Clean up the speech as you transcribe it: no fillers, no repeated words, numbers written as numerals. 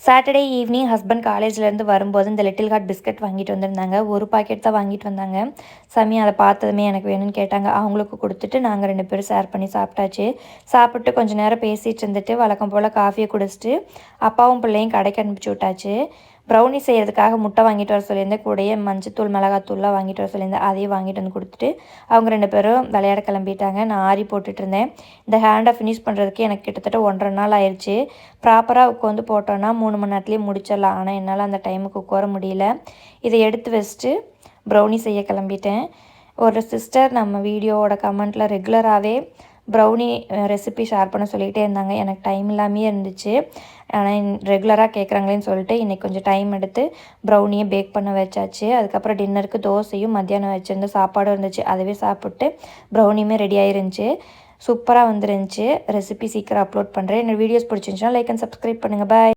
Saturday evening husband காலேஜ்லேருந்து வரும்போது இந்த லிட்டில் ஹார்ட் பிஸ்கட் வாங்கிட்டு வந்திருந்தாங்க. ஒரு பாக்கெட் தான் வாங்கிட்டு வந்தாங்க. சாமி அதை பார்த்ததுமே எனக்கு வேணும்னு கேட்டாங்க. அவங்களுக்கு கொடுத்துட்டு நாங்கள் 2 பேரும் ஷேர் பண்ணி சாப்பிட்டாச்சு. சாப்பிட்டு கொஞ்சம் நேரம் பேசிகிட்டு இருந்துட்டு வழக்கம் போல் காஃபியை குடிச்சிட்டு அப்பாவும் பிள்ளையும் கடைக்கு அனுப்பிச்சி விட்டாச்சு. ப்ரௌனி செய்கிறதுக்காக முட்டை வாங்கிட்டு வர சொல்லியிருந்தேன். கூடயே மஞ்சத்தூள் மிளகாத்தூள்லாம் வாங்கிட்டு வர சொல்லியிருந்தேன். அதையும் வாங்கிட்டு வந்து கொடுத்துட்டு அவங்க 2 பேரும் விளையாட கிளம்பிட்டாங்க. நான் ஆரி போட்டுட்டு இருந்தேன். இந்த ஹேண்டை ஃபினிஷ் பண்ணுறதுக்கு எனக்கு கிட்டத்தட்ட 1.5 நாள் ஆயிடுச்சு. ப்ராப்பராக உட்காந்து போட்டோன்னா 3 மணி நேரத்துலேயே முடிச்சிடலாம். ஆனால் என்னால் அந்த டைமுக்கு உட்கார முடியல. இதை எடுத்து வச்சுட்டு ப்ரௌனி செய்ய கிளம்பிட்டேன். ஒரு சிஸ்டர் நம்ம வீடியோவோட கமெண்ட்டில் ரெகுலராகவே ப்ரௌனி ரெசிபி ஷேர் பண்ண சொல்லிகிட்டே இருந்தாங்க. எனக்கு டைம் இல்லாமையே இருந்துச்சு. ஆனால் ரெகுலராக கேட்குறாங்களேன்னு சொல்லிட்டு இன்றைக்கி கொஞ்சம் டைம் எடுத்து ப்ரௌனியை பேக் பண்ண வச்சாச்சு. அதுக்கப்புறம் டின்னருக்கு தோசையும் மத்தியானம் வச்சுருந்த சாப்பாடும் இருந்துச்சு. அதுவே சாப்பிட்டு ப்ரௌனியுமே ரெடி ஆயிருந்துச்சு. சூப்பராக வந்துருந்துச்சு. ரெசிபி சீக்கிரம் அப்லோட் பண்ணுறேன். என்னோடய வீடியோஸ் பிடிச்சிருந்துச்சுன்னா லைக் அண்ட் சப்ஸ்கிரைப் பண்ணுங்கள். பாய்.